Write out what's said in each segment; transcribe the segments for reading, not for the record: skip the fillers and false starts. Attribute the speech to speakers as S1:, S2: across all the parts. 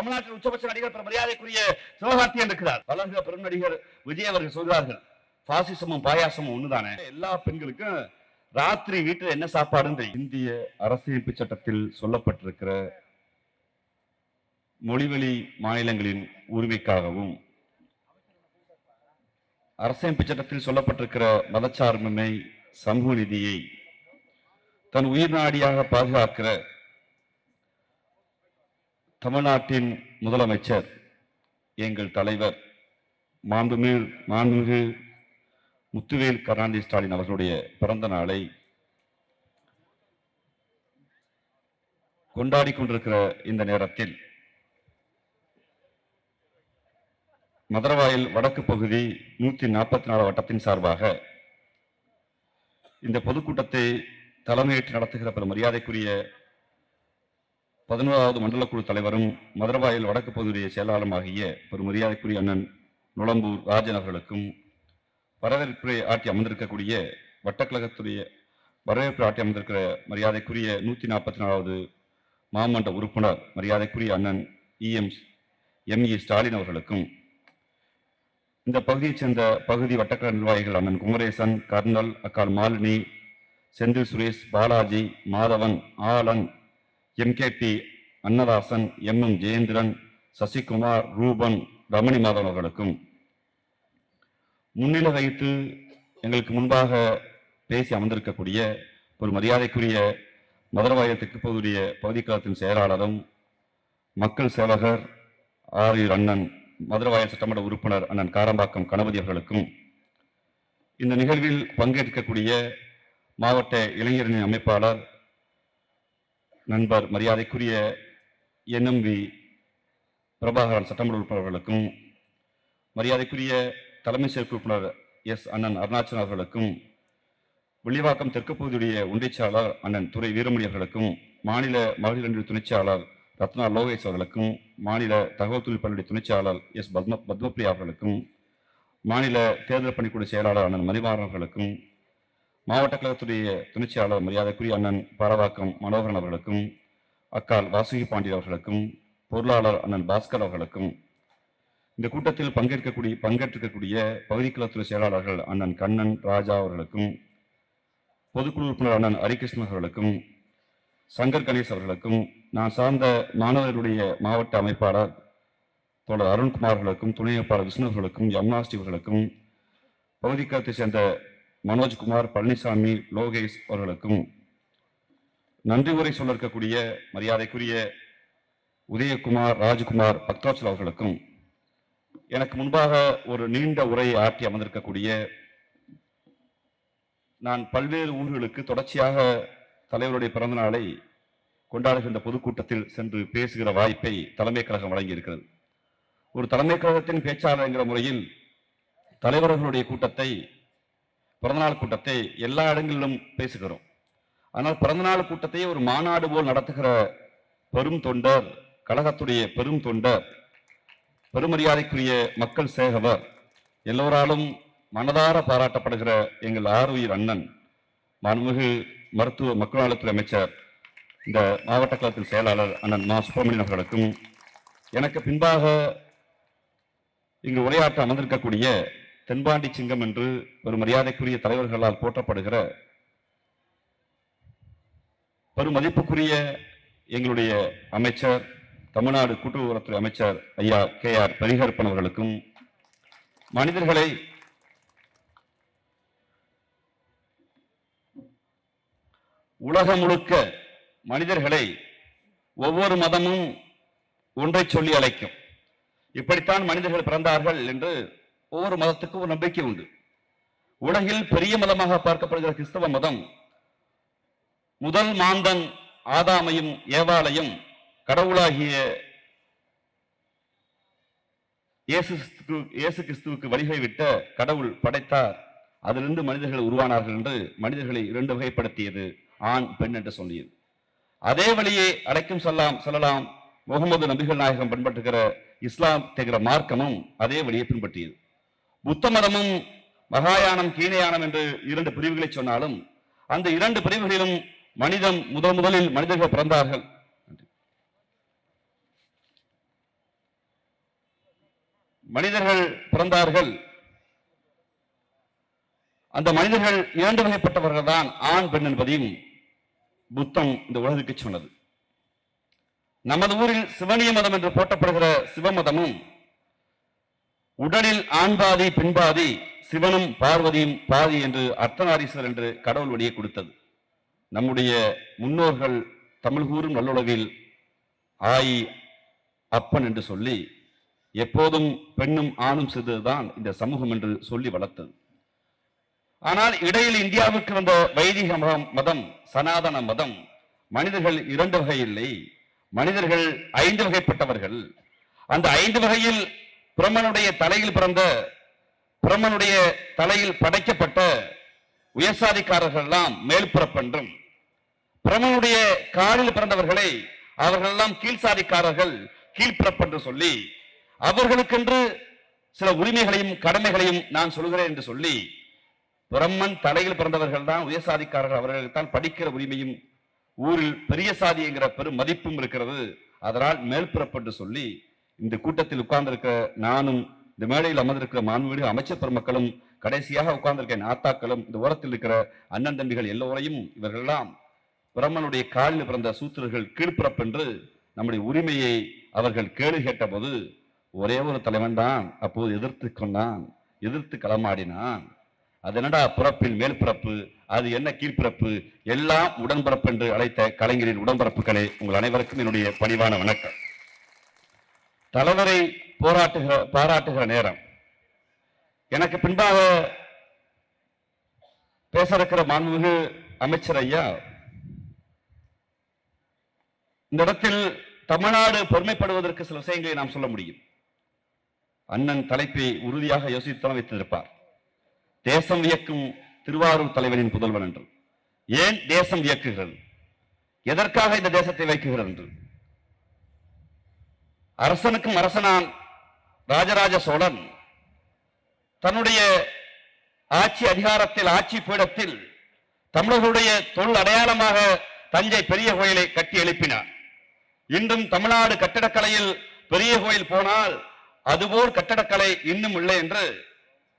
S1: தமிழ்நாட்டில் உச்சபட்ச நடிகர் மரியாதைக்குரிய சிவகார்த்திகேயன் இருக்கிறார். வளர்கிற பெரும் நடிகர் விஜய் அவர்கள் சொல்கிறார்கள், பாசிசமும் பாயாசமும் ஒண்ணுதானே. எல்லா பெண்களுக்கும் ராத்திரி வீட்டில் என்ன சாப்பாடு. இந்திய அரசியலமைப்பு சட்டத்தில் சொல்லப்பட்டிருக்கிற மொழிவழி மாநிலங்களின் உரிமைக்காகவும் அரசியலமைப்பு சட்டத்தில் சொல்லப்பட்டிருக்கிற மதச்சார்பின்மை சமூக நீதியை தன் உயிர் நாடியாக பாதுகாக்கிற தமிழ்நாட்டின் முதலமைச்சர் எங்கள் தலைவர் மாண்புமிகு முத்துவேல் கருணாநிதி ஸ்டாலின் அவர்களுடைய பிறந்த நாளை கொண்டாடி கொண்டிருக்கிற இந்த நேரத்தில் மதுரவாயல் வடக்கு பகுதி 144 வட்டத்தின் சார்பாக இந்த பொதுக்கூட்டத்தை தலைமையேற்று நடத்துகிற பெரும் மரியாதைக்குரிய 11வது மண்டல குழு தலைவரும் மதுரவாயல் வடக்கு பகுதியுடைய செயலாளரும் ஆகிய பெரும் மரியாதைக்குரிய அண்ணன் நுளம்பூர் ராஜன் அவர்களுக்கும் வரவேற்புரை ஆற்றி அமர்ந்திருக்கக்கூடிய வட்டக்கழகத்துடைய வரவேற்பு ஆற்றி அமர்ந்திருக்கிற மரியாதைக்குரிய 144வது மாமன்ற உறுப்பினர் மரியாதைக்குரிய அண்ணன் எம் இ ஸ்டாலின் அவர்களுக்கும் இந்த பகுதியைச் சேர்ந்த பகுதி வட்டக்கழக நிர்வாகிகள் அண்ணன் குமரேசன், கர்னல், அக்கால் Malini, Senthil Suresh, Balaji, Madhavan, Alan, MKT Annadasan, MM Jayendran, Sasikumar, Ruban, Ramani Madhavan அவர்களுக்கும் முன்னிலை வைத்து எங்களுக்கு முன்பாக பேசி அமர்ந்திருக்கக்கூடிய ஒரு மரியாதைக்குரிய மதுரவாயல் தெற்கு பகுதியுடைய பகுதி கழகத்தின் செயலாளரும் மக்கள் சேவகர் ஆர் அண்ணன் மதுரவாயல் சட்டமன்ற உறுப்பினர் அண்ணன் காரம்பாக்கம் கணபதி அவர்களுக்கும் இந்த நிகழ்வில் பங்கேற்கக்கூடிய மாவட்ட இளைஞரணி அமைப்பாளர் நண்பர் மரியாதைக்குரிய NMV பிரபாகரன் சட்டமன்ற உறுப்பினர்களுக்கும் மரியாதைக்குரிய தலைமை செயற்குழு உறுப்பினர் அண்ணன் அருணாச்சலம் அவர்களுக்கும் வில்லிவாக்கம் தெற்கு பகுதியுடைய ஒன்றியச்சாளர் அண்ணன் துரை வீரமணி அவர்களுக்கும் மாநில மகளிர் அணி துணைச்சாளர் ரத்னா லோகேஷ் அவர்களுக்கும் மாநில தகவல் தொழில்நுட்ப துணைச்சாளர் பத்மபிரியா அவர்களுக்கும் மாநில தேர்தல் பணிக்குழு செயலாளர் அண்ணன் மணிமாறன் அவர்களுக்கும் மாவட்ட கழகத்துடைய துணைச்சாளர் மரியாதைக்குரிய அண்ணன் பாரவாக்கம் மனோகரன் அவர்களுக்கும் அக்கால் வாசுகி பாண்டியன் அவர்களுக்கும் பொருளாளர் அண்ணன் பாஸ்கர் அவர்களுக்கும் இந்த கூட்டத்தில் பங்கேற்கக்கூடிய பகுதி கழகத்துறை செயலாளர்கள் அண்ணன் கண்ணன் ராஜா அவர்களுக்கும் பொதுக்குழு உறுப்பினர் அண்ணன் ஹரிகிருஷ்ணன் அவர்களுக்கும் சங்கர் கணேஷ் அவர்களுக்கும் நான் சார்ந்த மாணவர்களுடைய மாவட்ட அமைப்பாளர் தோழர் அருண்குமார் அவர்களுக்கும் துணை அமைப்பாளர் விஷ்ணு அவர்களுக்கும் யமுனாஸ்ரீ அவர்களுக்கும் பகுதி கழகத்தை சேர்ந்த மனோஜ்குமார், பழனிசாமி, லோகேஷ் அவர்களுக்கும் நன்றி உரை சொல்ல இருக்கக்கூடிய மரியாதைக்குரிய உதயகுமார், ராஜ்குமார், பக்தோச்சல் அவர்களுக்கும் எனக்கு முன்பாக ஒரு நீண்ட உரையை ஆற்றி அமர்ந்திருக்கக்கூடிய நான் பல்வேறு ஊர்களுக்கு தொடர்ச்சியாக தலைவருடைய பிறந்த நாளை கொண்டாடுகின்ற பொதுக்கூட்டத்தில் சென்று பேசுகிற வாய்ப்பை தலைமை கழகம் வழங்கியிருக்கிறது. ஒரு தலைமை கழகத்தின் பேச்சாளர் என்கிற முறையில் தலைவர்களுடைய கூட்டத்தை, பிறந்தநாள் கூட்டத்தை எல்லா இடங்களிலும் பேசுகிறோம். ஆனால் பிறந்தநாள் கூட்டத்தை ஒரு மாநாடு போல் நடத்துகிற பெரும் தொண்டர், கழகத்துடைய பெரும் தொண்டர், பெருமரியாதைக்குரிய மக்கள் சேகவர், எல்லோராலும் மனதார பாராட்டப்படுகிற எங்கள் ஆருயிர் அண்ணன் மாண்புமிகு மருத்துவ மக்கள் நலத்துறை அமைச்சர், இந்த மாவட்ட கழகத்தின் செயலாளர் அண்ணன் மா சுப்பிரமணியன் அவர்களுக்கும் எனக்கு பின்பாக இங்கு உரையாற்ற அமர்ந்திருக்கக்கூடிய தென்பாண்டி சிங்கம் என்று ஒரு மரியாதைக்குரிய தலைவர்களால் போற்றப்படுகிற பெரும் மதிப்புக்குரிய எங்களுடைய அமைச்சர், தமிழ்நாடு கூட்டுறவுத்துறை அமைச்சர் ஐயா KR பரிகற்பன் அவர்களுக்கும் மனிதர்களை உலகம் முழுக்க மனிதர்களை ஒவ்வொரு மதமும் ஒன்றை சொல்லி அழைக்கும். இப்படித்தான் மனிதர்கள் பிறந்தார்கள் என்று ஒவ்வொரு மதத்துக்கும் ஒரு நம்பிக்கை உண்டு. உலகில் பெரிய மதமாக பார்க்கப்படுகிற கிறிஸ்தவ மதம் முதல் மாந்தன் ஆதாமையும் ஏவாளையும் கடவுளாகிய இயேசு கிறிஸ்துவுக்கு வழிகை விட்ட கடவுள் படைத்தார், அதிலிருந்து மனிதர்கள் உருவானார்கள் என்று மனிதர்களை இரண்டு வகைப்படுத்தியது, ஆண் பெண் என்று சொல்லியது. அதே வழியை அழைக்கும் சொல்லலாம் முகமது நபிகள் நாயகம் பின்பற்றுகிற இஸ்லாம் தேகிற மார்க்கமும் அதே வழியை பின்பற்றியது. புத்த மதமும் மகாயானம் கீனயானம் என்று இரண்டு பிரிவுகளை சொன்னாலும் அந்த இரண்டு பிரிவுகளிலும் மனிதன் முதலில் மனிதர்கள் பிறந்தார்கள். மனிதர்கள் பிறந்தார்கள். அந்த மனிதர்கள் 2 வகைப்பட்டவர்கள் தான், ஆண் பெண் என்பதையும் புத்தம் இந்த உலகுக்கு சொன்னது. நமது ஊரில் சிவனிய மதம் என்று போற்றப்படுகிற சிவமதமும் உடலில் ஆண் பாதி பெண் பாதி, சிவனும் பார்வதியும் பாதி என்று அர்த்தநாரீஸ்வர் என்று கடவுள் வழியை கொடுத்தது. நம்முடைய முன்னோர்கள் தமிழ் கூறும் நல்லுலகில் ஆயி அப்பன் என்று சொல்லி எப்போதும் பெண்ணும் ஆணும் சிறிதுதான் இந்த சமூகம் என்று சொல்லி வளர்த்தது. ஆனால் இடையில் இந்தியாவுக்கு வந்த வைதிக மதம், சனாதன மதம், மனிதர்கள் 2 வகை இல்லை, மனிதர்கள் 5 வகைப்பட்டவர்கள். அந்த 5 வகையில் பிரம்மனுடைய தலையில் பிறந்த, பிரம்மனுடைய தலையில் படைக்கப்பட்ட உயர்சாதிக்காரர்கள் எல்லாம் மேல்பிறப்பென்றும், பிரம்மனுடைய காலில் பிறந்தவர்களை அவர்கள் எல்லாம் கீழ்சாதிக்காரர்கள் கீழ்பிறப்பென்று சொல்லி, அவர்களுக்கென்று சில உரிமைகளையும் கடமைகளையும் நான் சொல்கிறேன் என்று சொல்லி, பிரம்மன் தலையில் பிறந்தவர்கள் தான் உயர்சாதிக்காரர்கள், அவர்களுக்கு படிக்கிற உரிமையும் ஊரில் பெரிய சாதி என்கிற பெரும் மதிப்பும் இருக்கிறது, அதனால் மேல்பிறப்பென்று சொல்லி இந்த கூட்டத்தில் உட்கார்ந்திருக்க நானும், இந்த மேடையில் அமர்ந்திருக்கிற மாண்புமிகு அமைச்சர் பெருமக்களும், கடைசியாக உட்கார்ந்திருக்க நாத்தாக்களும், இந்த ஓரத்தில் இருக்கிற அண்ணன் தம்பிகள் எல்லோரையும் இவர்களெல்லாம் பிரம்மனுடைய காலில் பிறந்த சூத்திரர்கள் கீழ்பிறப்பென்று நம்முடைய உரிமையை அவர்கள் கேள்வி கேட்ட போது ஒரே ஒரு தலைவன் தான் அப்போது எதிர்த்து கொண்டான், எதிர்த்து களமாடினான். அது என்னடா பிறப்பில் மேல் பிறப்பு, அது என்ன கீழ்பிறப்பு, எல்லாம் உடன்பிறப்பு என்று அழைத்த கலைஞரின் உடன்பிறப்புகளே, உங்கள் அனைவருக்கும் என்னுடைய பணிவான வணக்கம். தலைவரை பாராட்டுகிற நேரம், எனக்கு பின்பாக பேச இருக்கிற மாண்புமிகு அமைச்சர் ஐயா, இந்த இடத்தில் தமிழ்நாடு பெருமைப்படுவதற்கு சில விஷயங்களை நாம் சொல்ல முடியும். அண்ணன் தலைப்பை உறுதியாக யோசித்து வைத்திருப்பார். தேசம் வியக்கும் திருவாரூர் தலைவனின் புதல்வன் என்று. ஏன் தேசம் வியக்குகிறது, எதற்காக இந்த தேசத்தை வைக்குகிறது என்று. அரசனுக்கும் அரசனான் ராஜராஜ சோழன் தன்னுடைய ஆட்சி அதிகாரத்தில், ஆட்சி பீடத்தில் தமிழர்களுடைய தொழில் அடையாளமாக தஞ்சை பெரிய கோயிலை கட்டி எழுப்பினார். இன்றும் தமிழ்நாடு கட்டிடக்கலையில் பெரிய கோயில் போனால் அதுபோல் கட்டடக்கலை இன்னும் இல்லை என்று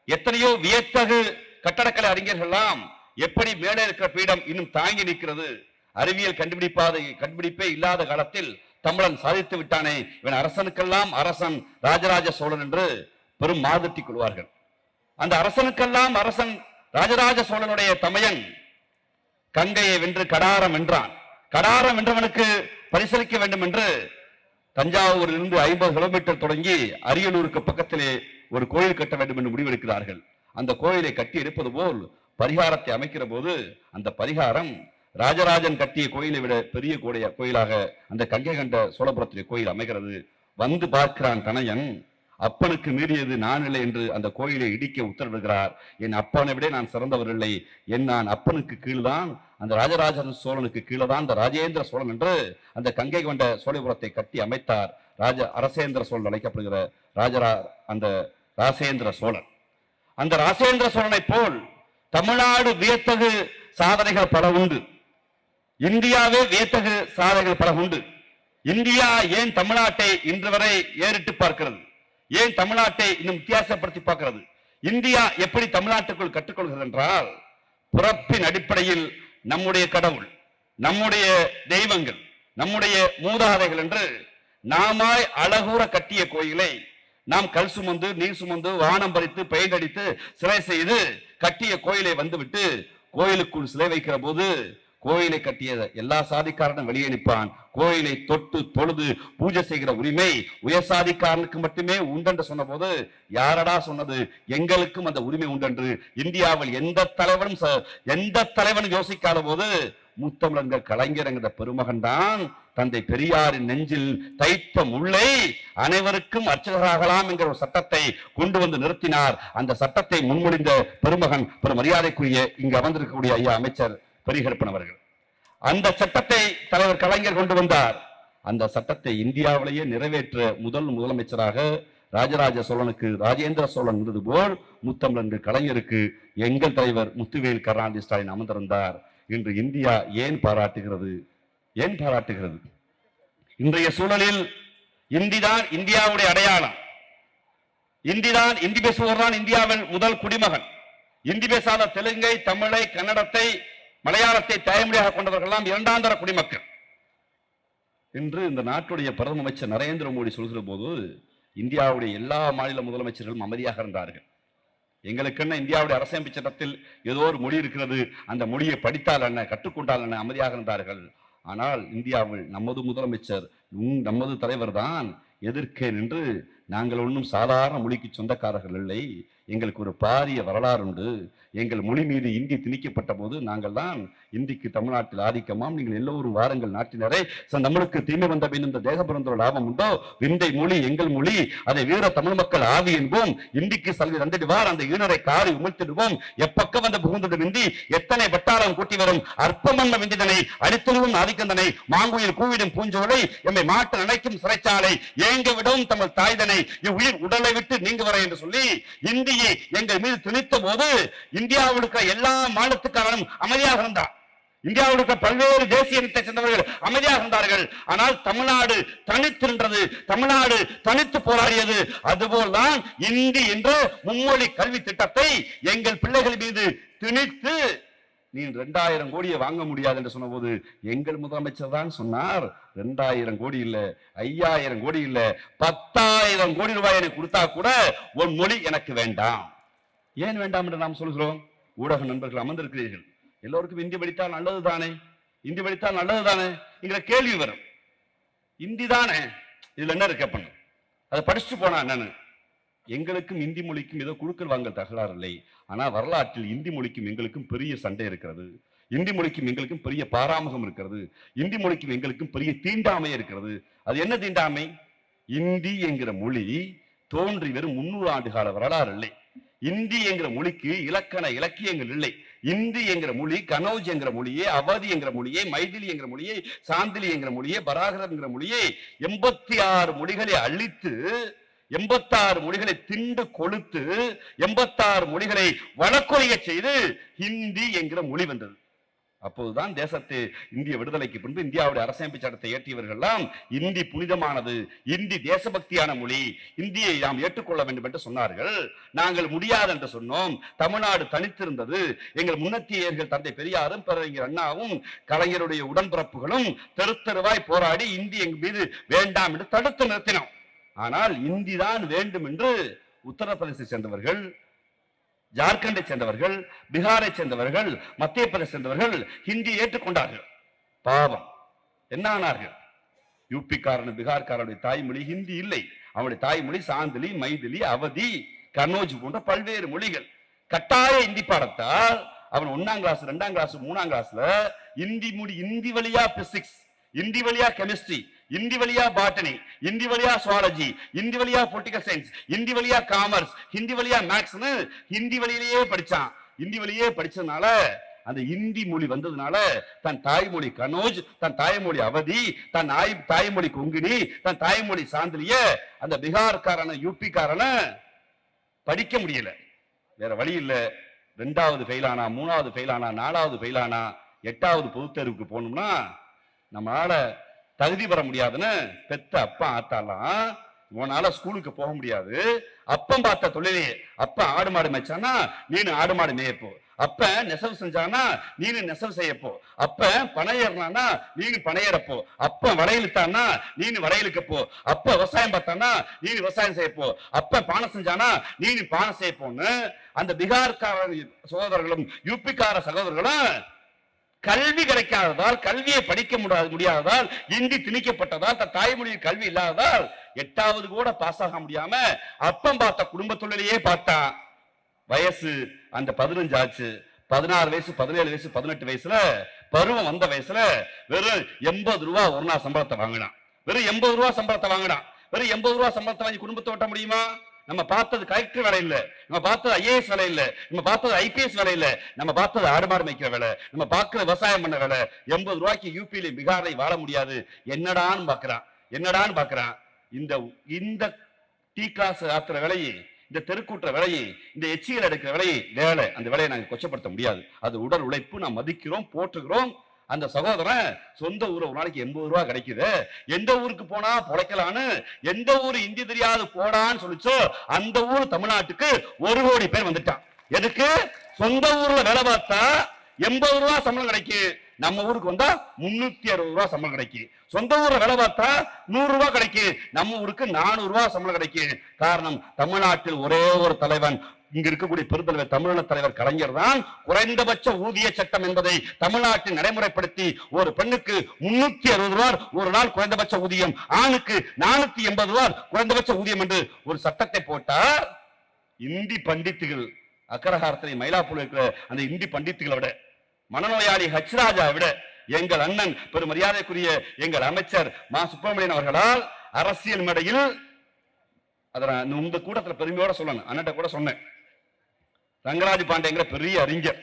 S1: எத்தனையோ வியத்தகு கட்டடக்கலை அறிஞர்கள்லாம் எப்படி மேலே இருக்கிற பீடம் இன்னும் தாங்கி நிற்கிறது, அறிவியல் கண்டுபிடிப்பே இல்லாத காலத்தில் தமிழன் சாதித்து விட்டானே, இவன் அரசனுக்கெல்லாம் அரசன் ராஜராஜ சோழன் என்று பெரும் மாதட்டி கொள்வார்கள். அந்த அரசனுக்கெல்லாம் அரசன் ராஜராஜ சோழனுடைய தமையன் கங்கையை வென்று கடாரம் வென்றான். கடாரம் வென்றவனுக்கு பரிசளிக்க வேண்டும் என்று தஞ்சாவூரிலிருந்து 50 கிலோமீட்டர் தொடங்கி அரியலூருக்கு பக்கத்திலே ஒரு கோயில் கட்ட வேண்டும் என்று முடிவெடுக்கிறார்கள். அந்த கோயிலை கட்டி எடுப்பது போல் பரிகாரத்தை அமைக்கிற போது அந்த பரிகாரம் ராஜராஜன் கட்டிய கோயிலை விட பெரிய கோயிலாக அந்த கங்கை கண்ட சோழபுரத்திலே கோயில் அமைகிறது. வந்து பார்க்கிறான் தனையன், அப்பனுக்கு மீறியது நான் இல்லை என்று அந்த கோயிலை இடிக்க உத்தரவிடுகிறார். என் அப்பனை விட நான் சிறந்தவர் இல்லை, நான் அப்பனுக்கு கீழ்தான், அந்த ராஜராஜன் சோழனுக்கு கீழதான் இந்த ராஜேந்திர சோழன் என்று அந்த கங்கை கொண்ட சோழபுரத்தை கட்டி அமைத்தார். அரசேந்திர சோழன் அழைக்கப்படுகிற அந்த ராசேந்திர சோழன். அந்த ராசேந்திர சோழனை போல் தமிழ்நாடு வியத்தகு சாதனைகள் பல உண்டு, இந்தியாவே வியத்தகு சாதனைகள் பல உண்டு. இந்தியா ஏன் தமிழ்நாட்டை இன்று வரை ஏறிட்டு பார்க்கிறது, ஏன் தமிழ்நாட்டை இன்னும் வித்தியாசப்படுத்தி பார்க்கிறது? இந்தியா எப்படி தமிழ்நாட்டுக்குள் கற்றுக்கொள்கிறது என்றால், பிறப்பின் அடிப்படையில் நம்முடைய கடவுள், நம்முடைய தெய்வங்கள், நம்முடைய மூதாதைகள் என்று நாமாய் அழகூற கட்டிய கோயிலை நாம் கல் சுமந்து, நீர் சுமந்து, வானம் பறித்து, பெயிண்ட் அடித்து, சிலை செய்து கட்டிய கோயிலை வந்துவிட்டு கோயிலுக்குள் சிலை வைக்கிற போது கோயிலை கட்டிய எல்லா சாதிக்காரனும் வெளியே நிற்பான். கோயிலை தொட்டு தொழுது பூஜை செய்கிற உரிமை உயர் சாதிக்காரனுக்கு மட்டுமே உண்டென்று சொன்ன போது, யாரடா சொன்னது, எங்களுக்கும் அந்த உரிமை உண்டென்று இந்தியாவில் எந்த தலைவனும் யோசிக்காத போது முத்தமிழர்கள் கலைஞர் என்கிற பெருமகன் தான் தந்தை பெரியாரின் நெஞ்சில் தைத்த முல்லை அனைவருக்கும் அர்ச்சகராகலாம் என்கிற ஒரு சட்டத்தை கொண்டு வந்து நிறுத்தினார். அந்த சட்டத்தை முன்மொழிந்த பெருமகன், பெரும் மரியாதைக்குரிய இங்கு அமர்ந்திருக்கக்கூடிய ஐயா அமைச்சர் பெரியகருப்பன் அவர்கள். அந்த சட்டத்தை தலைவர் கலைஞர் கொண்டு வந்தார். அந்த சட்டத்தை இந்தியாவிலேயே நிறைவேற்ற முதலமைச்சராக ராஜராஜ சோழனுக்கு ராஜேந்திர சோழன் இருந்தது போல் முத்தமிழர்கள் கலைஞருக்கு எங்கள் தலைவர் முத்துவேல் கருணாநிதி ஸ்டாலின் அமர்ந்திருந்தார். இன்று இந்தியா ஏன் பாராட்டுகிறது? இன்றைய சூழலில் இந்திதான் இந்தியாவுடைய அடையாளம். இந்தி பேசுபவர் தான் இந்தியாவின் முதல் குடிமகன். இந்தி பேசாத தெலுங்கை, தமிழை, கன்னடத்தை, மலையாளத்தை தாய்மொழியாக கொண்டவர்கள் எல்லாம் இரண்டாம் தர குடிமக்கள் என்று இந்த நாட்டுடைய பிரதம அமைச்சர் நரேந்திர மோடி சொல்கிற போது இந்தியாவுடைய எல்லா மாநில முதலமைச்சர்களும் அமைதியாக இருந்தார்கள். எங்களுக்குன்னு இந்தியாவுடைய அரசியமைப்பு சட்டத்தில் ஏதோ ஒரு மொழி இருக்கிறது, அந்த மொழியை படித்தால் என்ன, கற்றுக்கொண்டால் என்ன, அமைதியாக இருந்தார்கள். ஆனால் இந்தியாவில் நமது முதலமைச்சர், நமது தலைவர் தான் எதிர்க்க நின்று, நாங்கள் ஒன்றும் சாதாரண மொழிக்கு சொந்தக்காரர்கள் இல்லை, எங்களுக்கு ஒரு பாரிய வரலாறு உண்டு, எங்கள் மொழி மீது இந்தி திணிக்கப்பட்ட போது நாங்கள் தான் இந்திக்கு தமிழ்நாட்டில் ஆதிக்கமாம், நீங்கள் எல்லோரும் வாருங்கள் நாட்டினரே, நம்மளுக்கு தீமை வந்த பின் இந்த தேக பிறந்த லாபம் உண்டோ, விந்தை மொழி எங்கள் மொழி, அதை வீர தமிழ் மக்கள் ஆவி என்போம், இந்திக்கு சல்வி தந்திடுவார், அந்த ஈனரை காரி உமிழ்த்திடுவோம், எப்பக்கம் வந்து புகுந்திடும் இந்தி எத்தனை வட்டாரம் கூட்டி வரும், அற்பமன்ன விந்திதனை அடித்துழுவும் ஆதிக்கந்தனை, மாங்குயில் கூவிடும் பூஞ்சோலை, எம்மை மாட்டு நினைக்கும் சிறைச்சாலை, ஏங்க விடும் தமிழ் தாய்தனை, இவ்வுயிர் உடலை விட்டு நீங்க வர என்று சொல்லி இந்தியை எங்கள் மீது திணித்த போது இந்தியாவில் இருக்கிற எல்லா மாநிலத்துக்காரனும் அமைதியாக இருந்தார். இந்தியாவில் இருக்கிற பல்வேறு தேசிய இனத்தை சேர்ந்தவர்கள் அமைதியாக இருந்தார்கள். ஆனால் தமிழ்நாடு தனித்திருந்தது, தமிழ்நாடு தனித்து போராடியது. அதுபோல்தான் இந்தி என்ற மும்மொழி கல்வி திட்டத்தை எங்கள் பிள்ளைகள் மீது திணித்து நீ 2000 கோடியை வாங்க முடியாது என்று சொன்ன போது எங்கள் முதலமைச்சர் தான் சொன்னார், 2000 கோடி இல்ல, 5000 கோடி இல்ல, 10,000 கோடி ரூபாய் எனக்கு கொடுத்தா கூட ஒரு மொழி எனக்கு வேண்டாம். ஏன் வேண்டாம் என்று நாம் சொல்கிறோம்? ஊடக நண்பர்கள் அமர்ந்திருக்கிறீர்கள், எல்லோருக்கும் இந்தி படித்தால் நல்லது தானே, இந்தி படித்தால் நல்லது தானே என்கிற கேள்வி வரும். இந்தி தானே, இதுல என்ன இருக்க பண்ணு, அதை படிச்சுட்டு போனா என்னன்னு. எங்களுக்கும் இந்தி மொழிக்கும் ஏதோ குழுக்கள் வாங்கல் தகராறு இல்லை. ஆனா வரலாற்றில் இந்தி மொழிக்கும் எங்களுக்கும் பெரிய சண்டை இருக்கிறது, இந்தி மொழிக்கும் எங்களுக்கும் பெரிய பாராமுகம் இருக்கிறது, இந்தி மொழிக்கும் எங்களுக்கும் பெரிய தீண்டாமை இருக்கிறது. அது என்ன தீண்டாமை? இந்தி என்கிற மொழி தோன்றி வெறும் 300 ஆண்டு கால வரலாறு இல்லை. இந்தி என்கிற மொழிக்கு இலக்கண இலக்கியங்கள் இல்லை. இந்தி என்கிற மொழி கனௌஜ் என்கிற மொழியே, அவதி என்கிற மொழியே, மைதிலி என்கிற மொழியே, சாந்திலி என்கிற மொழியே, பராகரம் என்கிற மொழியே 86 மொழிகளை அழித்து, 86 மொழிகளை திண்டு கொளுத்து, 86 மொழிகளை வழக்கொழிய செய்து ஹிந்தி என்கிற மொழி வந்தது. அப்போதுதான் தேசத்தை இந்திய விடுதலைக்கு பின்பு இந்தியாவுடைய அரசியமைப்பு சட்டத்தை ஏற்றியவர்கள் எல்லாம் இந்தி புனிதமானது, இந்தி தேசபக்தியான மொழி, இந்தியை நாம் ஏற்றுக்கொள்ள வேண்டும் என்று சொன்னார்கள். நாங்கள் முடியாது என்று சொன்னோம். தமிழ்நாடு தனித்திருந்தது. எங்கள் முன்னத்தியர்கள் தந்தை பெரியாரும் பேரறிஞர் அண்ணாவும் கலைஞருடைய உடன்பிறப்புகளும் தெரு தெருவாய் போராடி இந்தி எங்கள் மீது வேண்டாம் என்று தடுத்து நிறுத்தினோம். ஆனால் இந்தி தான் வேண்டும் என்று உத்தரப்பிரதேசத்தை சேர்ந்தவர்கள், ஜார்க்கண்டை சேர்ந்தவர்கள், பீகாரை சேர்ந்தவர்கள், மத்திய பிரதேச சேர்ந்தவர்கள் ஹிந்தியை ஏற்றுக்கொண்டார்கள். பாவம், என்ன ஆனார்கள்? யூபிக்காரன் பீகார்காரனுடைய தாய்மொழி ஹிந்தி இல்லை. அவனுடைய தாய்மொழி சாந்திலி, மைதிலி, அவதி, கனோஜ் போன்ற பல்வேறு மொழிகள். கட்டாய இந்தி பாடத்தால் அவன் 1ஆம் கிளாஸ், 2ஆம் கிளாஸ், 3ஆம் கிளாஸ்ல இந்தி வழியா பிசிக்ஸ், இந்தி வழியா கெமிஸ்ட்ரி, இந்தி வழியா பாட்டனி, இந்தி வழியா சுவாலஜி, இந்தி வழியா பொலிட்டிக்கல் சயின்ஸ், இந்தி வழியா காமர்ஸ், ஹிந்தி வழியா மேக்ஸ்னு ஹிந்தி வழியிலேயே படிச்சான். இந்தி வழியே படிச்சதுனால, அந்த இந்தி மொழி வந்ததுனால தன் தாய்மொழி கனோஜ், தன் தாய்மொழி அவதி, தன் தாய்மொழி கொங்கினி, தன் தாய்மொழி சாந்திலிய அந்த பீகார்காரன யூபிக்காரன படிக்க முடியல. வேற வழி இல்ல. 2வது ஃபெயிலானா, 3வது ஃபெயிலானா, 4வது ஃபெயிலானா, 8வது பொதுத் தேர்வுக்கு போகணும்னா நம்மளால தகுதி பெற முடியாதுன்னு பெத்த அப்பா ஆத்தாலாம் உன்னால ஸ்கூலுக்கு போக முடியாது. அப்பம் பார்த்த தொழிலையே, அப்ப ஆடு மாடு மேய்ச்சானா நீனு ஆடு மாடு மேயப்போ, அப்ப நெசவு செஞ்சானா நீனு நெசவு செய்யப்போ, அப்ப பனை ஏறினானா நீனு பனை ஏறப்போ, அப்ப வளையலுத்தானா நீனு வளையலுக்கப்போ, அப்ப விவசாயம் பார்த்தானா நீனு விவசாயம் செய்யப்போ, அப்ப பானை செஞ்சானா நீனு பானை செய்யப்போன்னு அந்த பீகார்கார சகோதரர்களும் யூபிக்கார சகோதரர்களும் கல்வி கிடைக்காததால், கல்வியை படிக்க முடியாததால், இந்தி திணிக்கப்பட்டதால், தன் தாய்மொழியில் கல்வி இல்லாததால் 8வது கூட பாஸ் ஆக முடியாம அப்பம் பார்த்த குடும்ப தொழிலையே பார்த்தான். வயசு அந்த 15 ஆச்சு, 16 வயசு, 17 வயசு, 18 வயசுல பருவம் வந்த வயசுல வெறும் 80 ரூபா ஒரு நாள் சம்பளத்தை வாங்கினான். வெறும் 80 ரூபா சம்பளத்தை வாங்கினான். வெறும் 80 ரூபா சம்பளத்தை வாங்கி குடும்பத்தை ஓட்ட முடியுமா? நம்ம பார்த்தது கலெக்டர் வேலை இல்ல, நம்ம பார்த்தது IAS வேலை இல்ல, நம்ம பார்த்தது IPS வேலை இல்ல, நம்ம பார்த்தது ஆடு மாடு மேய்க்கிற வேலை, நம்ம பார்க்கிற விவசாயம் பண்ண வேலை. 80 ரூபாய்க்கு யூபியில பீகாரை வாழ முடியாது. என்னடான்னு பாக்குறான். இந்த டீ காசு ஆத்துற வேலையை, இந்த தெருக்கூட்டுற வேலையை, இந்த எச்சிகள் எடுக்கிற வேலையை, அந்த வேலையை நாங்கள் கொச்சப்படுத்த முடியாது. அது உடல் உழைப்பு, நாம் மதிக்கிறோம், போற்றுகிறோம். அந்த சகோதரன் சொந்த ஊர் ஒரு நாளைக்கு 80 ரூபாய் கிடைக்குது, எந்த ஊருக்கு போனா பொழைக்கலான்னு, எந்த ஊர் இந்தி தெரியாது போடான்னு சொல்லிச்சோ அந்த ஊர் தமிழ்நாட்டுக்கு 1 கோடி பேர் வந்துட்டான். எதுக்கு? சொந்த ஊர்ல வேலை பார்த்தா 80 ரூபாய் சம்பளம் கிடைக்கும், நம்ம ஊருக்கு வந்தா 360 ரூபாய் சம்பளம் கிடைக்கும். சொந்த ஊர்ல வேலை பார்த்தா 100 ரூபாய் கிடைக்கும், நம்ம ஊருக்கு 400 ரூபாய் சம்பளம் கிடைக்கும். காரணம், தமிழ்நாட்டில் ஒரே ஒரு தலைவன், இங்க இருக்கக்கூடிய பெருந்தலைவர் தமிழக தலைவர் கலைஞர் தான் குறைந்தபட்ச ஊதிய சட்டம் என்பதை தமிழ்நாட்டில் நடைமுறைப்படுத்தி ஒரு பெண்ணுக்கு 360 ரூபாய் ஒரு நாள் குறைந்தபட்ச ஊதியம், ஆணுக்கு 480 ரூபாய் குறைந்தபட்ச ஊதியம் என்று ஒரு சட்டத்தை போட்டார். இந்தி பண்டித்துகள் அக்கரஹாரத்திலே மயிலாப்பூர் இருக்கிற அந்த இந்தி பண்டித்துகளை விட, மனநோயாளி ஹச்ராஜா விட, எங்கள் அண்ணன் பெருமரியாதைக்குரிய எங்கள் அமைச்சர் மா சுப்பிரமணியன் அவர்களால் அரசியல் மேடையில், அதை இந்த கூட்டத்தில் பெருமையோட சொல்லணும், அண்ணன் கூட சொன்னேன், ரங்கராஜ் பாண்டேங்கிற பெரிய அறிஞர்,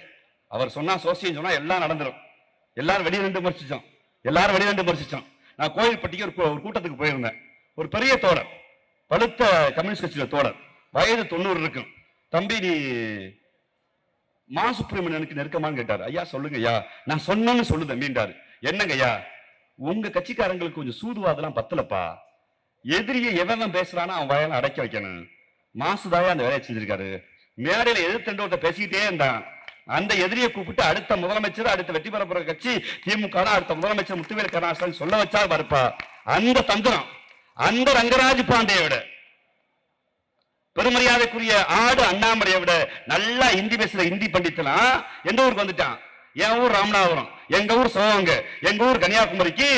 S1: அவர் சொன்னா சோசியம் சொன்னா எல்லாம் நடந்துடும், எல்லாரும் வெளியிட்டு விமர்சிச்சோம். நான் கோயில்பட்டிக்கு ஒரு கூட்டத்துக்கு போயிருந்தேன். ஒரு பெரிய தோழர், பழுத்த கம்யூனிஸ்ட் கட்சியில தோழர், வயது 90 இருக்கும். தம்பி நீ மா சுப்பிரமணியனுக்கு நெருக்கமான்னு கேட்டாரு. ஐயா சொல்லுங்க ஐயா, நான் சொன்னேன்னு சொல்லு தம்பின்றாரு. என்னங்க ஐயா, உங்க கட்சிக்காரங்களுக்கு கொஞ்சம் சூதுவாதெல்லாம் பத்தலப்பா, எதிரியை எவன் பேசுறானா அவன் வயலை அடக்கி வைக்கணும். மாசுதாயா அந்த வேலையை செஞ்சிருக்காரு. மேடையில எதிர்த்து பேசிக்கிட்டே இருந்தான். அந்த எதிரியை கூப்பிட்டு அடுத்த முதலமைச்சர், அடுத்த வெற்றி பெறப்போற கட்சி திமுக, அடுத்த முதலமைச்சர் முத்துவேல் கருணாநிதி சொல்ல வச்சா பார்ப்பா. அந்த தந்திரம் அந்த ரங்கராஜ் பாண்டே விட, பெருமரியாதைக்குரிய ஆடு அண்ணாமலையை விட நல்லா ஹிந்தி பேசுற ஹிந்தி பண்டித்தலாம் எந்த ஊருக்கு வந்துட்டான். என் ஊர் ராமநாதபுரம், எங்க ஊர் சிவகங்கை, எங்க ஊர் கன்னியாகுமரிக்கு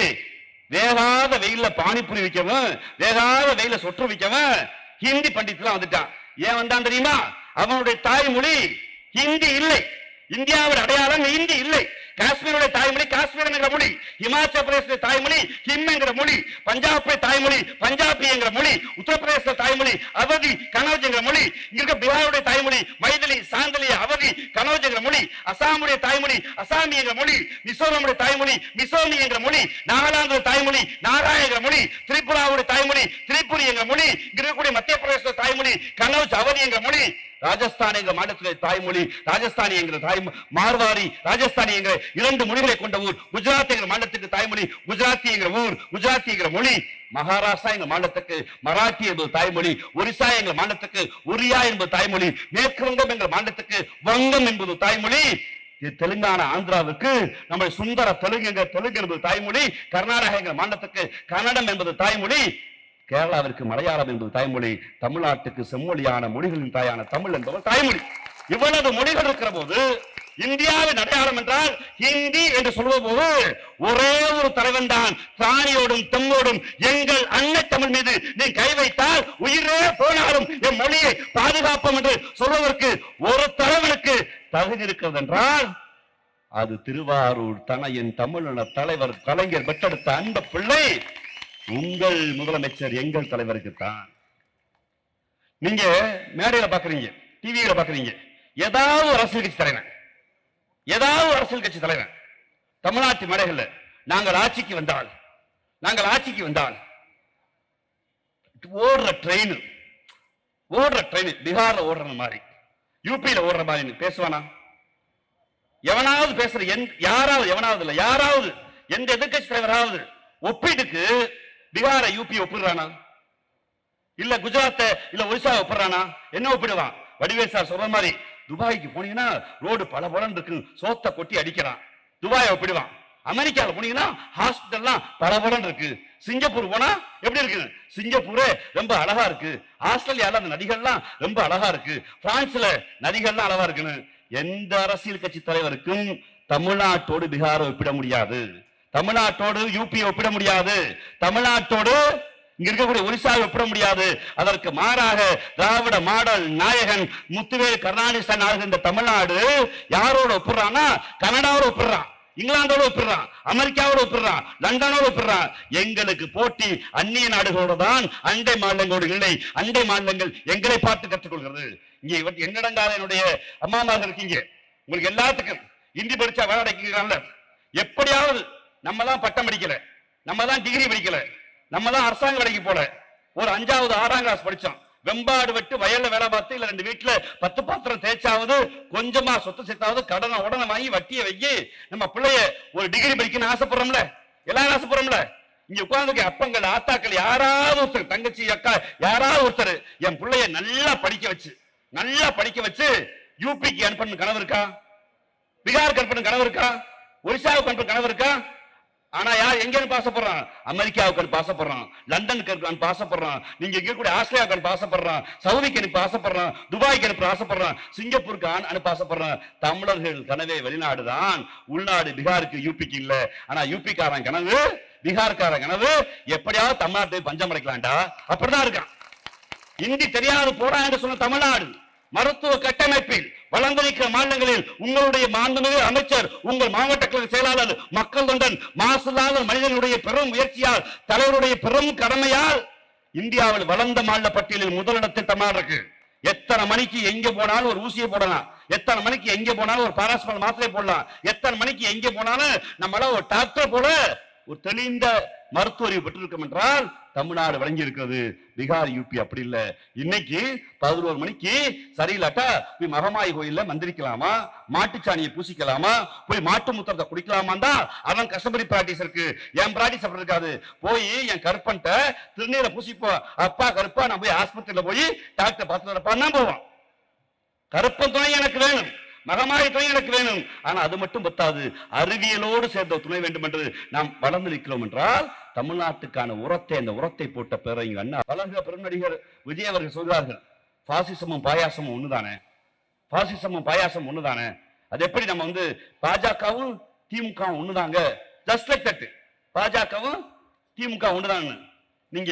S1: வேகாத வெயில பானிபுரி விற்கவும், வேகாத வெயில சொற்று விற்கவும் ஹிந்தி பண்டித்தலாம் வந்துட்டான். ஏன் வந்தான் தெரியுமா? அவனுடைய தாய்மொழி ஹிந்தி இல்லை. இந்தியாவோட அடையாளம் ஹிந்தி இல்லை. காஷ்மீருடைய தாய்மொழி காஷ்மீர் என்கிற மொழி, இமாச்சல பிரதேச தாய்மொழி ஹிம் என்கிற மொழி, பஞ்சாப் தாய்மொழி பஞ்சாபி என்கிற மொழி, உத்தரப்பிரதேச தாய்மொழி அவதி கனௌஜ் என்கிற மொழி, இங்க பீகாருடைய தாய்மொழி மைதிலி சாந்தலி அவதி கனௌஜ் என்கிற மொழி, அசாமுடைய தாய்மொழி அசாமி என்கிற மொழி, மிசோரமுடைய தாய்மொழி மிசோமி என்கிற மொழி, நாகாலாந்து தாய்மொழி நாராய என்கிற மொழி, திரிபுராவுடைய தாய்மொழி திரிபுரி என்கிற மொழி, இங்க இருக்கக்கூடிய மத்திய பிரதேச தாய்மொழி கனௌஜ் அவதி என்கிற மொழி, ராஜஸ்தான் என்ற மாநிலத்திலே தாய்மொழி ராஜஸ்தானி என்கிற மார்வாரி ராஜஸ்தானி என்கிற 2 மொழிகளை கொண்ட ஊர், குஜராத் என்கிற மாநிலத்துக்கு தாய்மொழி குஜராத்தி என்கிற ஊர் குஜராத்தி என்கிற மொழி, மகாராஷ்டிரா என்கிற மாநிலத்துக்கு மராட்டி என்பது தாய்மொழி, ஒரிசா என்கிற மாநிலத்துக்கு ஒரியா என்பது தாய்மொழி, மேற்கு வங்கம் என்கிற மாநிலத்துக்கு வங்கம் என்பது தாய்மொழி, தெலுங்கானா ஆந்திராவுக்கு நம்ம சுந்தர தெலுங்கு என்பது தாய்மொழி, கர்நாடகா என்கிற மாநிலத்துக்கு கன்னடம் என்பது தாய்மொழி, கேரளாவிற்கு மலையாளம் என்பது தாய்மொழி, தமிழ்நாட்டுக்கு செம்மொழியான மொழிகளின் தாயான தமிழ் என்பது தாய்மொழி. இவ்வளவு மொழிகள் இருக்கிற போது இந்தியாவின் அடையாளம் என்றால் ஹிந்தி என்று சொல்வது போது ஒரே ஒரு தலைவன் தான் தானியோடும் தெம்மோடும் எங்கள் அன்னை தமிழ் மீது நீ கை வைத்தால் உயிரே போனாலும் என் மொழியை பாதுகாப்போம் என்று சொல்வதற்கு ஒரு தலைவனுக்கு தகுதி இருக்கிறது என்றால் அது திருவாரூர் தனையின் தமிழின தலைவர் கலைஞர் பெற்றெடுத்த அன்பு பிள்ளை உங்கள் முதலமைச்சர் எங்கள் தலைவருக்கு தான். நீங்க மேடையில பாக்குறீங்க, டிவியில பாக்குறீங்க, ஏதாவது அரசியல் கட்சி தலைவன் தமிழ்நாட்டு மேடைகள்ல நாங்கள் ஆட்சிக்கு வந்தால் ஓடுற ட்ரெயின் பீகார்ல ஓடுற மாதிரி, யூபியில ஓடுற மாதிரி பேசுவானா? எவனாவது பேசுற யாராவது எந்த எதிர்கட்சி தலைவராவது ஒப்பீட்டுக்கு பீகார யூபி ஒப்பிடுறானா? இல்ல குஜராத் இல்ல ஒரிசா ஒப்பிடுறானா? என்ன ஒப்பிடுவான்? வடிவேல் சார் சொல்ற மாதிரி துபாய்க்கு போனீங்கன்னா ரோடு பல இருக்கு, சோத்த கொட்டி அடிக்கிறான், துபாயை ஒப்பிடுவான். அமெரிக்கால போனீங்கன்னா ஹாஸ்பிட்டல்லாம் பல இருக்கு. சிங்கப்பூர் போனா எப்படி இருக்கு? சிங்கப்பூரே ரொம்ப அழகா இருக்கு. ஆஸ்திரேலியால அந்த நதிகள்லாம் ரொம்ப அழகா இருக்கு. பிரான்ஸ்ல நதிகள்லாம் அழகா இருக்குன்னு எந்த அரசியல் கட்சி தலைவருக்கும் தமிழ்நாட்டோடு பீகாரை ஒப்பிட முடியாது, தமிழ்நாட்டோடு யூபி ஒப்பிட முடியாது, தமிழ்நாட்டோடு இங்க இருக்கக்கூடிய ஒரிசாவை ஒப்பிட முடியாது. அதற்கு மாறாக திராவிட மாடல் நாயகன் முத்துவேல் கருணாநிதி ஆளுகின்ற தமிழ்நாடு யாரோட ஒப்பிடுறான்னா கனடாவோட ஒப்பிடுறான், இங்கிலாந்தோட ஒப்பிடுறான், அமெரிக்காவோட ஒப்பிடுறான், லண்டனோட ஒப்பிடுறான். எங்களுக்கு போட்டி அந்நிய நாடுகளோடு தான், அண்டை மாநிலங்களோடு இல்லை. அண்டை மாநிலங்கள் எங்களை பார்த்து கற்றுக்கொள்கிறது. இங்க என்னடங்காத என்னுடைய அம்மாமார்கள் இருக்கீங்க, உங்களுக்கு எல்லாத்துக்கும் இந்தி படிச்சா வேலை கிடைக்கிறாங்க. எப்படியாவது நம்ம தான் பட்டம் படிக்கல, நம்ம தான் டிகிரி படிக்கல, நம்ம தான் அரசாங்க வேலைக்கு போல, ஒரு 5வது 6ஆம் கிளாஸ் படிச்சோம், வெம்பாடு விட்டு வயல்ல வேலை பார்த்து இல்ல 2 வீட்டுல 10 பாத்திரம் தேய்ச்சாவது கொஞ்சமா சொத்து சேர்த்தாவது கடனை உடனே வாங்கி வட்டியை வைக்கி நம்ம பிள்ளைய ஒரு டிகிரி படிக்கணும்னு ஆசைப்படுறோம்ல, எல்லாரும் ஆசைப்படுறோம்ல. இங்க உட்கார்ந்து அப்பங்கள் ஆத்தாக்கள் யாராவது ஒருத்தர், தங்கச்சி அக்கா யாராவது ஒருத்தர் என் பிள்ளைய நல்லா படிக்க வச்சு யூபிக்கு அனுப்பணும் கனவு இருக்கா? பீகாருக்கு அனுப்பணும் கனவு இருக்கா? ஒரிசாவுக்கு அனுப்பணும் கனவு இருக்கா? ஆனா யார் எங்க பாசப்படுறான்? அமெரிக்காவுக்கு பாசப்படுறான், லண்டனுக்கு பாசப்படுறான், நீங்க இருக்கக்கூடிய ஆஸ்திரேலியாவுக்கு பாசப்படுறான், சவுதிக்கு அனுப்ப ஆசைப்படுறான், துபாய்க்கு அனுப்ப ஆசைப்படுறான், சிங்கப்பூருக்கு அனுப்ப ஆசைப்படுறான். தமிழர்கள் கனவே வெளிநாடுதான், உள்நாடு பீகாருக்கு யூபிக்கு இல்ல. ஆனா யூபிக்காரன் கனவு, பீகார்காரன் கனவு எப்படியாவது தமிழ்நாட்டை பஞ்சம் அடைக்கலாம்டா, அப்படிதான் இருக்கான். இந்தி தெரியாது போடா என்று சொன்ன தமிழ்நாடு மருத்துவ கட்டமைப்பில் வளர்ந்திருக்கிற மாநிலங்களில் உங்களுடைய மாண்புமிகு அமைச்சர், உங்கள் மாவட்ட கழக செயலாளர், மக்கள் தொண்டன், மாசில்லாத மனிதனுடைய பெரும் முயற்சியால், தலைவருடைய பெரும் கடமையால் இந்தியாவில் வளர்ந்த மாநில பட்டியலில் முதலிடத்தில் தமிழ்நாடு இருக்கு. எத்தனை மணிக்கு எங்க போனாலும் ஒரு ஊசியை போடலாம், எத்தனை மணிக்கு எங்க போனாலும் ஒரு பாராசிட்டமால் மாத்திரை போடலாம், எத்தனை மணிக்கு எங்க போனாலும் நம்மள ஒரு டாக்டர் போல ஒரு தெளிந்த மருத்துவ அறிவு பெற்றிருக்கும் என்றால் தமிழ்நாடு வழங்கி இருக்கிறது. பீகார் யூபி அப்படி இல்ல. இன்னைக்கு 11 மணிக்கு சரியில்லாட்டா போய் மகமாயி கோயில்ல மந்திரிக்கலாமா, மாட்டுச்சாணியை பூசிக்கலாமா, போய் மாட்டு முத்திரத்தை குடிக்கலாமா தான் அவன் கஸ்டமரி பிராக்டிஸ் இருக்கு. என் பிராக்டிஸ் அப்படி இருக்காது. போய் என் கருப்பன்ட்ட திருநீரை பூசிப்போ, அப்பா கருப்பா நான் போய் ஆஸ்பத்திரியில போய் டாக்டர் பார்த்து வரப்பான்னு போவான். கருப்பன் துணை எனக்கு வேணும், மகமாய் துணை எனக்கு வேணும். ஆனா அது மட்டும் பத்தாது, அறிவியலோடு சேர்ந்த துணை வேண்டும் என்று நாம் வளர்ந்து நிற்கிறோம் என்றால் தமிழ்நாட்டுக்கான உரத்தை, அந்த உரத்தை போட்ட பேரறிஞர் அண்ணா. பலக பெருநடிகர் விஜய் அவர்கள் சொல்கிறார்கள், பாசிசமும் பாயாசமும் ஒண்ணுதானே, பாசிசமும் பாயாசம் ஒண்ணுதானே. அது எப்படி நம்ம பாஜகவும் திமுகவும் ஒண்ணுதாங்க, ஜஸ்ட் லைக் தட், பாஜகவும் திமுக ஒண்ணுதாங்க. நீங்க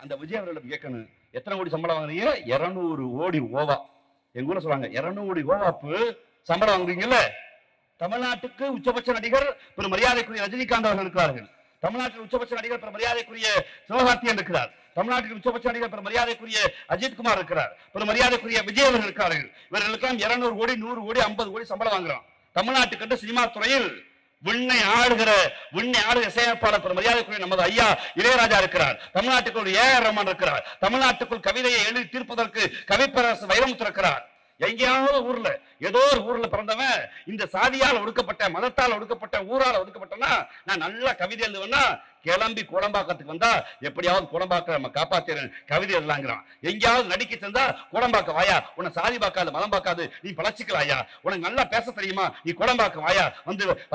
S1: அந்த விஜய் அவர்களிடம் கேட்கணும், எத்தனை கோடி சம்பளம் வாங்குறீங்க? 200 கோடி ஓவா. எங்க ஊர்ல சொல்றாங்க 200 கோடி ஓவாப்பு சம்பளம் வாங்குறீங்கல்ல. தமிழ்நாட்டுக்கு உச்சபட்ச நடிகர் பெரும் மரியாதைக்குரிய ரஜினிகாந்த் அவர்கள் இருக்கிறார்கள். தமிழ்நாட்டில் உச்சபட்ச நடிகர் பெரும் மரியாதைக்குரிய சிவகார்த்தியன் இருக்கிறார். தமிழ்நாட்டில் உச்சபட்ச நடிகர் பெரும் மரியாதைக்குரிய அஜித்குமார் இருக்கிறார். பெரும் மரியாதைக்குரிய விஜய் அவர்கள் இருக்கிறார்கள். இவர்களுக்கெல்லாம் 200 கோடி 100 கோடி 50 கோடி சம்பளம் வாங்குறோம். தமிழ்நாட்டுக்கு சினிமா துறையில் விண்ணை ஆடுகிற இசையமைப்பாளர் பெரும் மரியாதைக்குரிய நமது ஐயா இளையராஜா இருக்கிறார். தமிழ்நாட்டுக்குள் A.R. ரஹ்மான் இருக்கிறார். தமிழ்நாட்டுக்குள் கவிதையை எழுதி தீர்ப்பதற்கு கவிப்பரசு வைரமுத்து இருக்கிறார். எங்கேயாவது ஊர்ல, ஏதோ ஒரு ஊர்ல பிறந்தவன் இந்த சாதியால் ஒடுக்கப்பட்ட, மதத்தால் ஒடுக்கப்பட்ட, ஊரால் ஒடுக்கப்பட்டனா நான் நல்லா கவிதை எழுதுவேன்னா கிளம்பி கோடம்பாக்கத்துக்கு வந்தா எப்படியாவது கோடம்பாக்க நம்ம காப்பாத்திறேன் கவிதை எழுதலாங்கிறான். எங்கேயாவது நடிக்க சென்றா கோடம்பாக்க வாயா, உன்னை சாதி பார்க்காது மதம் பார்க்காது, நீ பழச்சிக்கலாயா, உனக்கு நல்லா பேச தெரியுமா, நீ கோடம்பாக்க வாயா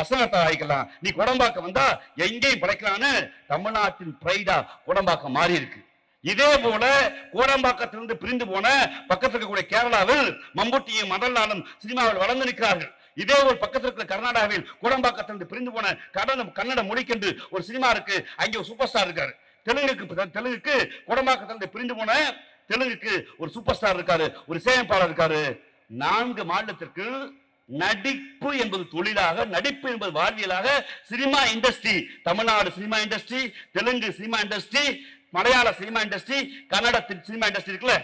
S1: வசனத்தை வாய்க்கலாம், நீ கோடம்பாக்க வந்தா எங்கேயும் படைக்கலான்னு தமிழ்நாட்டின் பிரைடா கோடம்பாக்கம் மாறி இருக்கு. இதே போல கோடம்பாக்கத்திலிருந்து பிரிந்து போன பக்கத்தில் இருக்கக்கூடிய கேரளாவில் மம்புட்டியும் மதன்லாலும் சினிமாவில் வளர்ந்து நிற்கிறார்கள். இதே ஒரு பக்கத்தில் இருக்கிற கர்நாடகாவில் கோடம்பாக்கத்திலிருந்து பிரிந்து போன கன்னட மொழிக்கென்று ஒரு சினிமா இருக்கு, அங்கே ஒரு சூப்பர் ஸ்டார் இருக்காரு. தெலுங்குக்கு கோடம்பாக்கத்திலிருந்து பிரிந்து போன தெலுங்குக்கு ஒரு சூப்பர் ஸ்டார் இருக்காரு, ஒரு இசையமைப்பாளர் இருக்காரு. 4 மாநிலத்திற்கு நடிப்பு என்பது தொழிலாக, நடிப்பு என்பது வாழ்வியலாக cinema industry, Tamil Nadu cinema industry, Telugu cinema industry, மலையாள cinema industry, Kannada cinema industry இருக்குல்ல.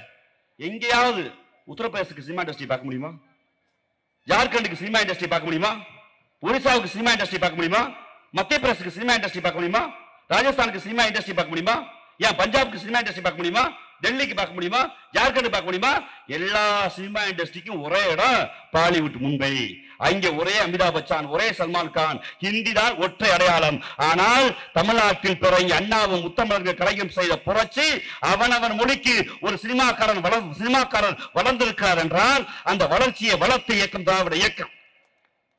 S1: எங்கேயாவது உத்தரப்பிரதேசத்துக்கு சினிமா இண்டஸ்ட்ரி பார்க்க முடியுமா? ஜார்க்கண்டுக்கு சினிமா இண்டஸ்ட்ரி பார்க்க முடியுமா? ஒரிசாவுக்கு சினிமா இண்டஸ்ட்ரி பார்க்க முடியுமா? மத்திய பிரதேசத்துக்கு சினிமா இண்டஸ்ட்ரி பார்க்க முடியுமா? ராஜஸ்தானுக்கு சினிமா இண்டஸ்ட்ரி பார்க்க முடியுமா? ஏன் பஞ்சாபுக்கு சினிமா இண்டஸ்ட்ரி பார்க்க முடியுமா? டெல்லிக்கு பார்க்க முடியுமா? ஜார்க்கண்ட் பார்க்க முடியுமா? எல்லா சினிமா இண்டஸ்ட்ரிக்கும் ஒரே இடம் பாலிவுட் மும்பை. அங்கே ஒரே அமிதாப் பச்சன், ஒரே சல்மான் கான். ஹிந்தி தான் ஒற்றை அடையாளம். ஆனால் தமிழ்நாட்டில் பிறகு அண்ணாவும் முத்தமிழர்கள் கலைஞரும் செய்த புரட்சி, அவனவன் மொழிக்கு ஒரு சினிமாக்காரன் வளர்ந்திருக்கிறார் என்றால் அந்த வளர்ச்சியை வளர்த்த இயக்கம் திராவிட இயக்கம்.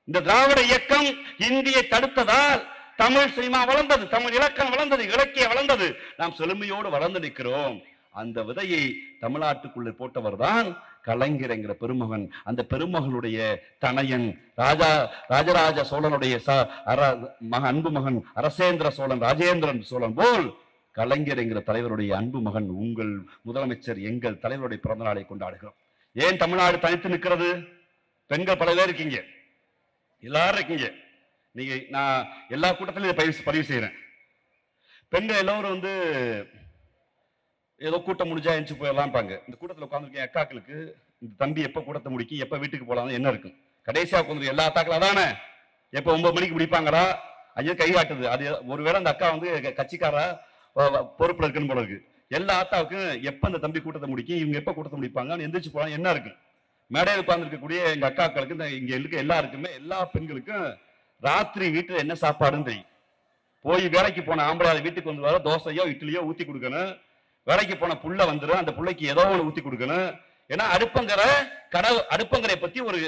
S1: இந்த திராவிட இயக்கம் இந்தியை தடுத்ததால் தமிழ் சினிமா வளர்ந்தது, தமிழ் இலக்கணம் வளர்ந்தது, இலக்கியம் வளர்ந்தது. நாம் செழுமையோடு வளர்ந்து நிற்கிறோம். அந்த விதையை தமிழ்நாட்டுக்குள்ளே போட்டவர் தான் கலைஞர் என்கிற பெருமகன். அந்த பெருமகனுடைய தனையன் ராஜராஜ சோழனுடைய அன்பு மகன் அரசேந்திர சோழன், ராஜேந்திரன் சோழன் போல் கலைஞர் என்கிற தலைவருடைய அன்பு மகன் உங்கள் முதலமைச்சர் எங்கள் தலைவருடைய பிறந்த நாளை கொண்டாடுகிறோம். ஏன் தமிழ்நாடு தனித்து நிற்கிறது? பெண்கள் பல பேர் இருக்கீங்க, எல்லாரும் இருக்கீங்க. நீங்க நான் எல்லா கூட்டத்திலும் பதிவு செய்யறேன். பெண்கள் எல்லோரும் ஏதோ கூட்டம் முடிஞ்சா எஞ்சி போயிடலாம்பாங்க. இந்த கூட்டத்தில் உட்காந்துருக்க அக்காக்களுக்கு இந்த தம்பி எப்ப கூட்டத்தை முடிக்கி எப்ப வீட்டுக்கு போலாம் என்ன இருக்கும்? கடைசியா உட்காந்து எல்லா அக்காக்களும் அதானே எப்ப 9 மணிக்கு முடிப்பாங்களா ஐயா கை காட்டுது. அது ஒருவேளை அந்த அக்கா கட்சிக்காரா பொறுப்புல இருக்குன்னு போல இருக்கு. எல்லா ஆத்தாவுக்கும் எப்ப அந்த தம்பி கூட்டத்தை முடிக்கும், இவங்க எப்ப கூட்டத்தை முடிப்பாங்கன்னு எந்திரிச்சு போனா என்ன இருக்கு. மேடையில் உட்கார்ந்து இருக்கக்கூடிய எங்க அக்காக்களுக்கு, இங்க இருக்க எல்லாருக்குமே, எல்லா பெண்களுக்கும் ராத்திரி வீட்டுல என்ன சாப்பாடுன்னு தெரியும். போய் வேலைக்கு போன ஆம்பளை வீட்டுக்கு வந்து வர தோசையோ இட்லியோ ஊத்தி கொடுக்கணும். வேலைக்கு போன புள்ள வந்துடும், அந்த பிள்ளைக்கு ஏதோ ஒன்று ஊத்தி கொடுக்கணும். ஏன்னா அடுப்பங்கரை பத்தி ஒரு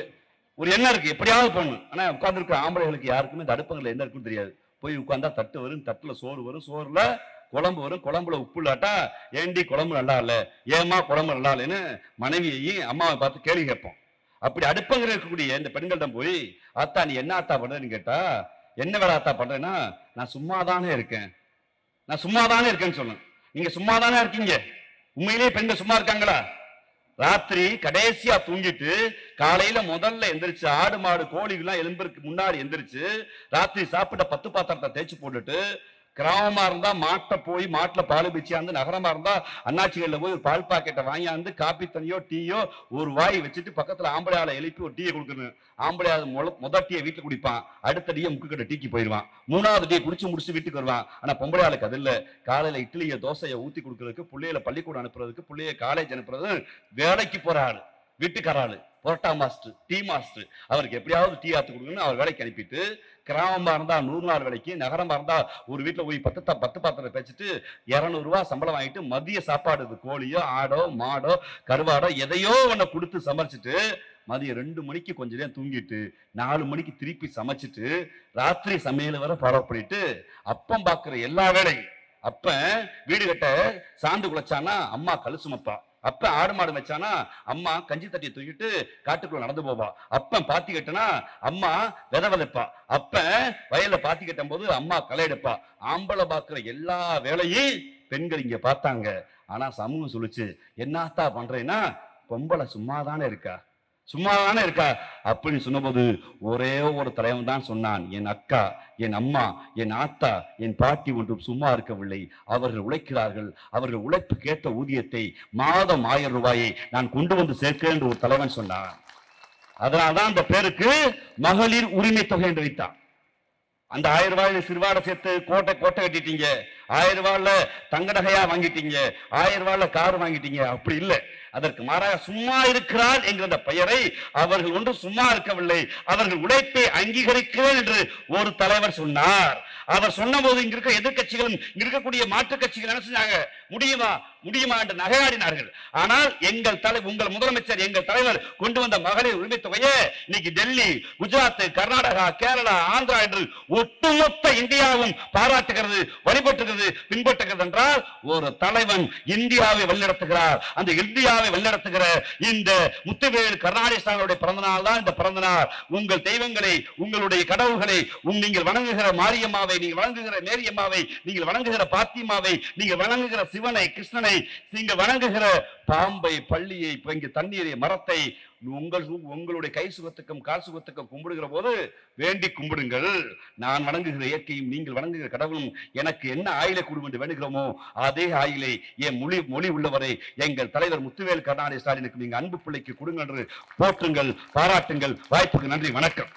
S1: ஒரு எண்ணம் இருக்கு, எப்படியாவது போகணும். ஆனா உட்கார்ந்து இருக்கிற ஆம்பளைகளுக்கு யாருக்குமே இந்த அடுப்பங்கரை என்ன இருக்குன்னு தெரியாது. போய் உட்கார்ந்தா தட்டு வரும், தட்டுல சோறு வரும், சோறுல குழம்பு வரும், குழம்புல உப்பு இல்லாட்டா ஏண்டி குழம்பு நல்லா இல்ல, ஏமா குழம்பு நல்லா இல்லைன்னு மனைவியையும் அம்மாவை பார்த்து கேள்வி கேட்போம். அப்படி அடுப்பங்கரை இருக்கக்கூடிய இந்த பெண்கள்ட்ட போய் ஆத்தா நீ என்ன ஆத்தா பண்றேன்னு கேட்டா, என்ன வேலை ஆத்தா பண்றேன்னா, நான் சும்மாதானே இருக்கேன், நான் சும்மாதானே இருக்கேன்னு சொல்லணும். நீங்க சும்மாதானே இருக்கீங்க? உண்மையிலேயே பெண்கள் சும்மா இருக்காங்களா? ராத்திரி கடைசியா தூங்கிட்டு காலையில முதல்ல எந்திரிச்சு ஆடு மாடு கோழிகள்லாம் எலும்புக்கு முன்னாடி எந்திரிச்சு ராத்திரி சாப்பிட்ட 10 பாத்திரத்தை தேய்ச்சி போட்டுட்டு, கிராமமா இருந்தா மாட்டை போய் மாட்டுல பால் பிச்சியாந்து, நகரமா இருந்தா அண்ணாச்சிகள்ல போய் ஒரு பால் பாக்கெட்டை வாங்கியாந்து காப்பி தண்ணியோ டீயோ ஒரு வாய் வச்சுட்டு பக்கத்துல ஆம்பளையால எழுப்பி ஒரு டீயை கொடுக்கணும். ஆம்பளையாவது முதல் டீயை வீட்டுல குடிப்பான், அடுத்த டீயை முக்குக்கிட்ட டீக்கு போயிடுவான், 3வது டீயை குடிச்சு முடிச்சு வீட்டுக்கு வருவான். ஆனா பொம்பளையாளுக்கு அது இல்ல. காலையில இட்லியை தோசையை ஊத்தி கொடுக்கறதுக்கு, பிள்ளைகளை பள்ளிக்கூடம் அனுப்புறதுக்கு, பிள்ளைய காலேஜ் அனுப்புறது, வேலைக்கு போற ஆளு, வீட்டுக்காராளு, புரோட்டா மாஸ்டர், டீ மாஸ்டர், அவருக்கு எப்படியாவது டீ ஆத்து கொடுக்கணும்னு அவர் வேலைக்கு அனுப்பிட்டு, கிராமமா இருந்தா 100 நாள் வேலைக்கு, நகரமா இருந்தா ஒரு வீட்டுல போய் 10 பாத்திரம் பேசிட்டு 200 ரூபாய் சம்பளம் வாங்கிட்டு மதிய சாப்பாடு கோழியோ ஆடோ மாடோ கருவாடோ எதையோ ஒன்ன கொடுத்து சமைச்சிட்டு மதியம் 2 மணிக்கு கொஞ்ச நேரம் தூங்கிட்டு 4 மணிக்கு திருப்பி சமைச்சிட்டு ராத்திரி சமையல் வர ஃபாலோ பண்ணிட்டு அப்பம் பாக்குற எல்லா வேலையும். அப்ப வீடு கட்ட சாந்து குலைச்சானா அம்மா கழு சுமப்பா, அப்ப ஆடு மாடு வச்சானா அம்மா கஞ்சி தட்டியை தூக்கிட்டு காட்டுக்குள்ள நடந்து போவா, அப்ப பாத்தி கட்டினா அம்மா விதை விதைப்பா, அப்ப வயல்ல பாத்தி கட்டும் போது அம்மா களை எடுப்பா. ஆம்பளை பாக்குற எல்லா வேலையும் பெண்கள் இங்க பார்த்தாங்க. ஆனா சமூகம் சொல்லுச்சு, என்னத்தா பண்றேன்னா பொம்பளை சும்மாதானே இருக்கா, சும்மாதானே இருக்கா அப்படின்னு சொன்னபோது ஒரே ஒரு தலைவன் தான் சொன்னான், என் அக்கா, என் அம்மா, என் ஆத்தா, என் பாட்டி ஒன்றும் சும்மா இருக்கவில்லை, அவர்கள் உழைக்கிறார்கள், அவர்கள் உழைப்பு கேட்ட ஊதியத்தை மாதம் 1000 ரூபாயை நான் கொண்டு வந்து சேர்க்கிறேன் என்று ஒரு தலைவன் சொன்னான். அதனால்தான் அந்த பேருக்கு மகளிர் உரிமை தொகை என்று வைத்தான். அந்த 1000 ரூபாயில சிறுவாடை சேர்த்து கோட்டை கட்டிட்டீங்க, 1000 ரூபாயில தங்க நகையா வாங்கிட்டீங்க, 1000 ரூபாயில கார் வாங்கிட்டீங்க, அப்படி இல்லை. அதற்கு மாறாக சும்மா இருக்கிறார் என்கிற அந்த பெயரை அவர்கள் ஒன்று சும்மா இருக்கவில்லை, அவர்கள் உழைப்பை அங்கீகரிக்கிறேன் என்று ஒரு தலைவர் சொன்னார். அவர் சொன்ன போது இங்க இருக்க எதிர்கட்சிகளும் இங்க இருக்கக்கூடிய மாற்றுக் கட்சிகள் என்ன செஞ்சாங்க, முடியுமா முடியுமா என்று நகையாடினார்கள். ஆனால் உங்கள் முதலமைச்சர், எங்கள் தலைவர் கொண்டு வந்த மகளிர் உரிமை தொகையை இன்னைக்கு டெல்லி, குஜராத், கர்நாடகா, கேரளா, ஆந்திரா என்று ஒட்டுமொத்த இந்தியாவும் பாராட்டுகிறது, வழிபட்டுகிறது, பின்பற்றுகிறது என்றால் ஒரு தலைவன் இந்தியாவை வழிநடத்துகிறார். அந்த இந்தியாவை வழிநடத்துகிற இந்த முத்துவேல் கருணாநிதி பிறந்த நாள் தான் இந்த பிறந்த நாள். உங்கள் தெய்வங்களை, உங்களுடைய கடவுள்களை, நீங்கள் வணங்குகிற மாரியம்மாவை, நீங்கள் வணங்குகிற மேரியம்மாவை, நீங்கள் வணங்குகிற பாத்திமாவை, நீங்கள் வணங்குகிற சிவனை, கிருஷ்ணனை, நீங்கள் வணங்குகிற பாம்பை, பள்ளியை, தண்ணீரை, மரத்தை உங்களுடைய கை சுகத்துக்கும் கால் சுகத்துக்கும் கும்பிடுகிற போது வேண்டி கும்பிடுங்கள். நான் வணங்குகிற இயற்கையும் நீங்கள் வணங்குகிற கடவுளும் எனக்கு என்ன ஆயிலை கொடுக்கும் என்று வேண்டுகிறோமோ அதே ஆயிலை என் மொழி உள்ளவரை எங்கள் தலைவர் முத்துவேல் கருணாநிதி ஸ்டாலினுக்கு நீங்க அன்பு பிள்ளைக்கு கொடுங்க என்று போற்றுங்கள், பாராட்டுங்கள். வாய்ப்புக்கு நன்றி, வணக்கம்.